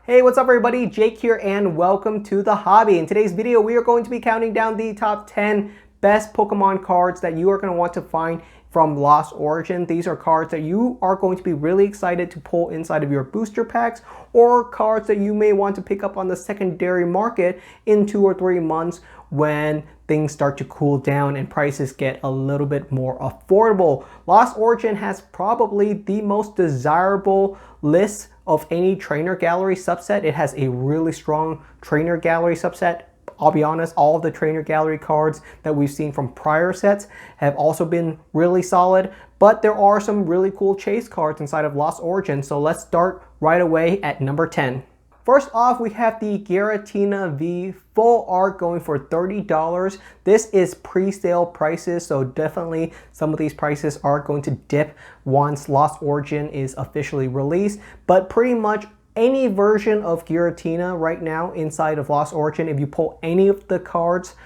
Hey, what's up everybody? Jake here and welcome to the hobby. In today's video, we are going to be counting down the top 10 best Pokemon cards that you are going to want to find from Lost Origin. These are cards that you are going to be really excited to pull inside of your booster packs, or cards that you may want to pick up on the secondary market in 2 or 3 months when things start to cool down and prices get a little bit more affordable. Lost Origin has probably the most desirable list of any trainer gallery subset. It has a really strong trainer gallery subset. I'll be honest, all of the trainer gallery cards that we've seen from prior sets have also been really solid, but there are some really cool chase cards inside of Lost Origin, so let's start right away at number 10. First off, we have the Giratina V full art going for $30. This is pre-sale prices, so definitely some of these prices are going to dip once Lost Origin is officially released, but pretty much any version of Giratina right now inside of Lost Origin, if you pull any of the cards,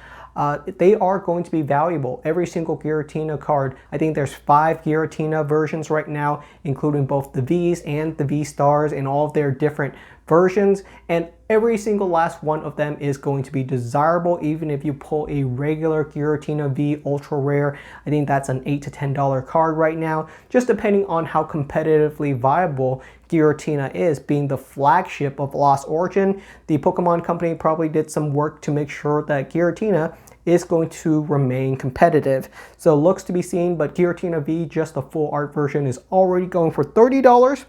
they are going to be valuable. Every single Giratina card, I think there's 5 Giratina versions right now, including both the Vs and the V-Stars and all of their different versions, and every single last one of them is going to be desirable. Even if you pull a regular Giratina V ultra rare, I think that's an $8 to $10 card right now, just depending on how competitively viable Giratina is. Being the flagship of Lost Origin, the Pokemon Company probably did some work to make sure that Giratina is going to remain competitive. So looks to be seen, but Giratina V, just the full art version, is already going for $30.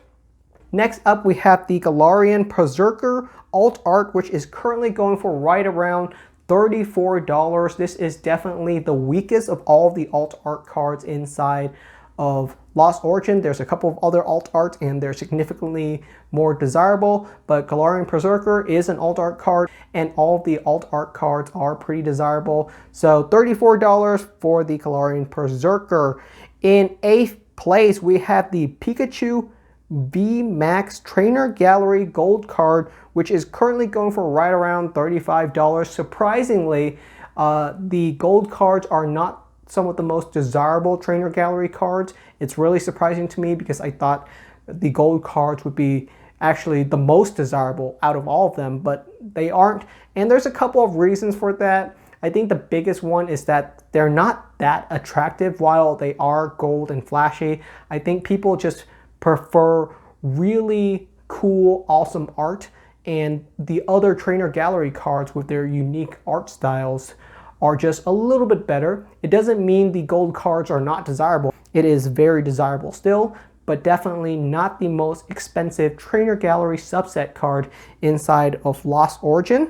Next up, we have the Galarian Berserker alt art, which is currently going for right around $34. This is definitely the weakest of all of the alt art cards inside of Lost Origin. There's a couple of other alt arts and they're significantly more desirable, but Galarian Berserker is an alt art card and all of the alt art cards are pretty desirable. So $34 for the Galarian Berserker. In 8th place, we have the Pikachu V Max Trainer Gallery Gold card, which is currently going for right around $35. Surprisingly, the gold cards are not some of the most desirable trainer gallery cards. It's really surprising to me because I thought the gold cards would be actually the most desirable out of all of them, but they aren't. And there's a couple of reasons for that. I think the biggest one is that they're not that attractive while they are gold and flashy. I think people just prefer really cool, awesome art, and the other trainer gallery cards with their unique art styles are just a little bit better. It doesn't mean the gold cards are not desirable. It is very desirable still, but definitely not the most expensive trainer gallery subset card inside of Lost Origin.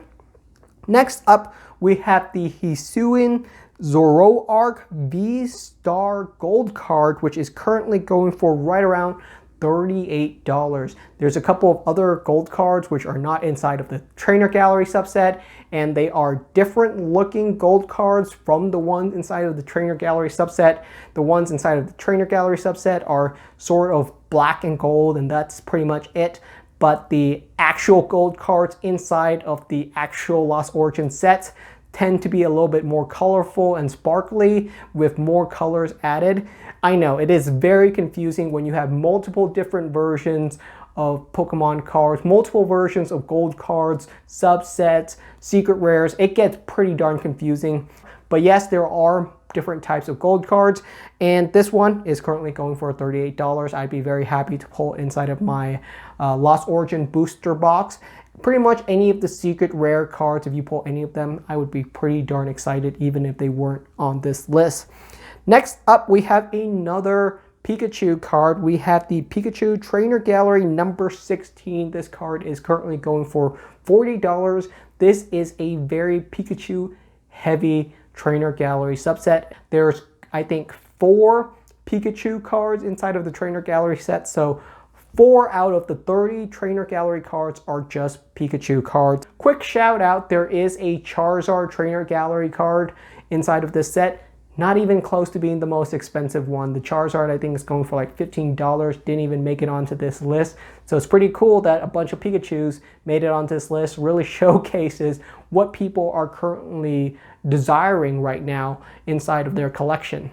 Next up, we have the Hisuian Zoroark V-Star Gold card, which is currently going for right around $38. There's a couple of other gold cards which are not inside of the trainer gallery subset, and they are different looking gold cards from the ones inside of the trainer gallery subset. The ones inside of the trainer gallery subset are sort of black and gold, and that's pretty much it. But the actual gold cards inside of the actual Lost Origin sets tend to be a little bit more colorful and sparkly with more colors added. I know it is very confusing when you have multiple different versions of Pokemon cards, multiple versions of gold cards, subsets, secret rares. It gets pretty darn confusing. But yes, there are different types of gold cards, and this one is currently going for $38. I'd be very happy to pull inside of my Lost Origin booster box. Pretty much any of the secret rare cards, if you pull any of them, I would be pretty darn excited even if they weren't on this list. Next up, we have another Pikachu card. We have the Pikachu Trainer Gallery number 16. This card is currently going for $40. This is a very Pikachu heavy trainer gallery subset. There's, I think, 4 Pikachu cards inside of the trainer gallery set, so 4 out of the 30 trainer gallery cards are just Pikachu cards. Quick shout out, there is a Charizard trainer gallery card inside of this set. Not even close to being the most expensive one. The Charizard, I think, is going for like $15. Didn't even make it onto this list. So it's pretty cool that a bunch of Pikachus made it onto this list. Really showcases what people are currently desiring right now inside of their collection.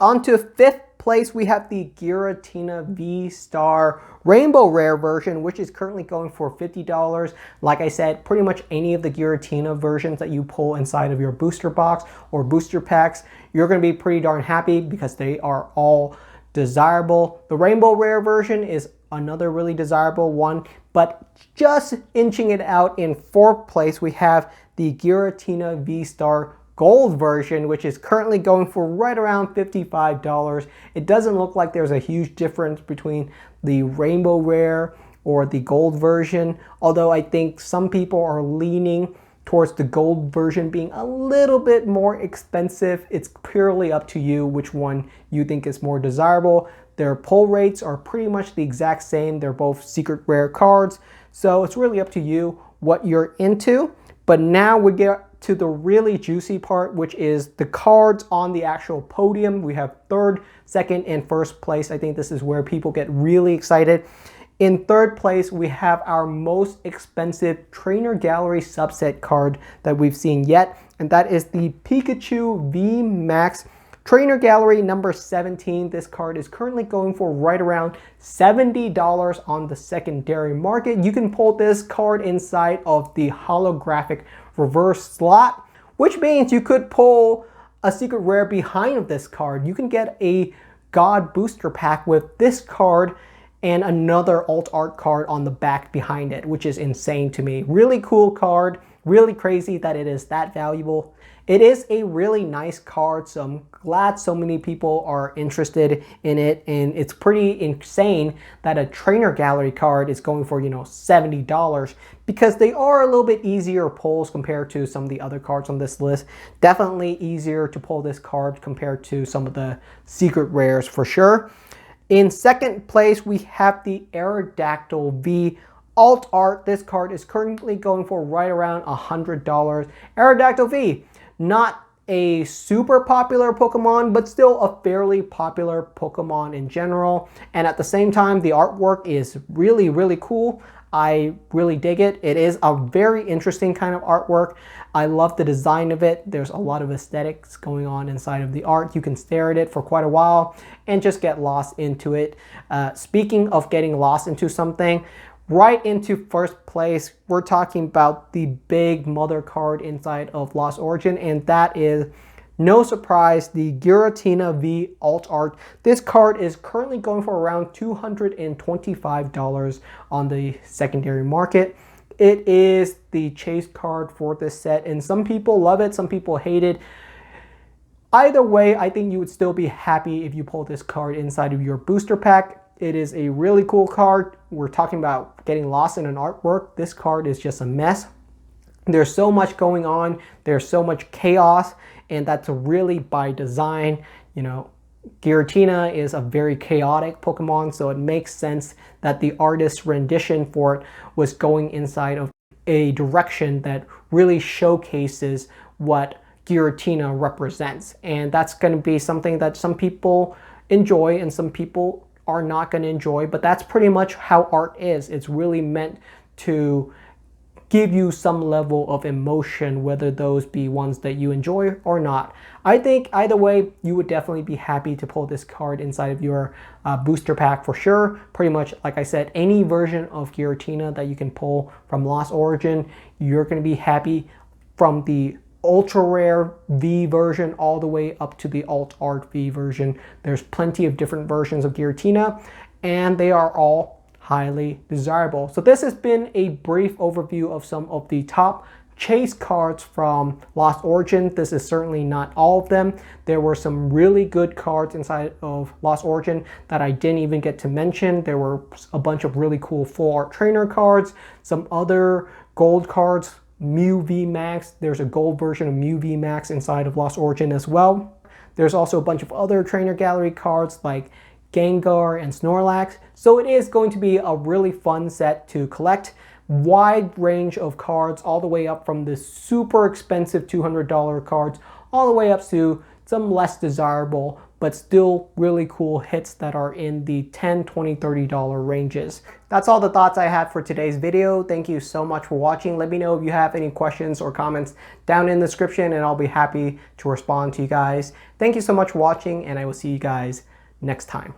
On to 5th place, we have the Giratina V-Star Rainbow Rare version, which is currently going for $50. Like I said, pretty much any of the Giratina versions that you pull inside of your booster box or booster packs, you're going to be pretty darn happy because they are all desirable. The Rainbow Rare version is another really desirable one, but just inching it out in fourth place, we have the Giratina V-Star Gold version, which is currently going for right around $55. It doesn't look like there's a huge difference between the Rainbow Rare or the Gold version, although I think some people are leaning towards the Gold version being a little bit more expensive. It's purely up to you which one you think is more desirable. Their pull rates are pretty much the exact same. They're both secret rare cards, so it's really up to you what you're into. But now we get to the really juicy part, which is the cards on the actual podium. We have third, second, and first place. I think this is where people get really excited. In third place, we have our most expensive Trainer Gallery subset card that we've seen yet, and that is the Pikachu V Max Trainer Gallery number 17. This card is currently going for right around $70 on the secondary market. You can pull this card inside of the holographic reverse slot, which means you could pull a secret rare behind of this card. You can get a God booster pack with this card and another alt art card on the back behind it, which is insane to me. Really cool card, really crazy that it is that valuable. It is a really nice card, so I'm glad so many people are interested in it, and it's pretty insane that a Trainer Gallery card is going for, $70, because they are a little bit easier pulls compared to some of the other cards on this list. Definitely easier to pull this card compared to some of the secret rares for sure. In second place, we have the Aerodactyl V Alt Art. This card is currently going for right around $100. Aerodactyl V, not a super popular Pokemon, but still a fairly popular Pokemon in general. And at the same time, the artwork is really, really cool. I really dig it. It is a very interesting kind of artwork. I love the design of it. There's a lot of aesthetics going on inside of the art. You can stare at it for quite a while and just get lost into it. Speaking of getting lost into something, right into first place, we're talking about the big mother card inside of Lost Origin, and that is, no surprise, the Giratina V Alt Art. This card is currently going for around $225 on the secondary market. It is the chase card for this set, and some people love it, some people hate it. Either way, I think you would still be happy if you pull this card inside of your booster pack. It is a really cool card. We're talking about getting lost in an artwork. This card is just a mess. There's so much going on. There's so much chaos, and that's really by design. Giratina is a very chaotic Pokemon, so it makes sense that the artist's rendition for it was going inside of a direction that really showcases what Giratina represents. And that's going to be something that some people enjoy and some people are not going to enjoy, but that's pretty much how art is. It's really meant to give you some level of emotion, whether those be ones that you enjoy or not. I think either way, you would definitely be happy to pull this card inside of your booster pack for sure. Pretty much, like I said, any version of Giratina that you can pull from Lost Origin, you're going to be happy, from the Ultra Rare V version all the way up to the Alt Art V version. There's plenty of different versions of Giratina, and they are all highly desirable. So this has been a brief overview of some of the top chase cards from Lost Origin. This is certainly not all of them. There were some really good cards inside of Lost Origin that I didn't even get to mention. There were a bunch of really cool full art trainer cards, some other gold cards, Mew V Max. There's a gold version of Mew V Max inside of Lost Origin as well. There's also a bunch of other trainer gallery cards like Gengar and Snorlax. So it is going to be a really fun set to collect. Wide range of cards, all the way up from the super expensive $200 cards all the way up to some less desirable but still really cool hits that are in the $10, $20, $30 ranges. That's all the thoughts I had for today's video. Thank you so much for watching. Let me know if you have any questions or comments down in the description, and I'll be happy to respond to you guys. Thank you so much for watching, and I will see you guys next time.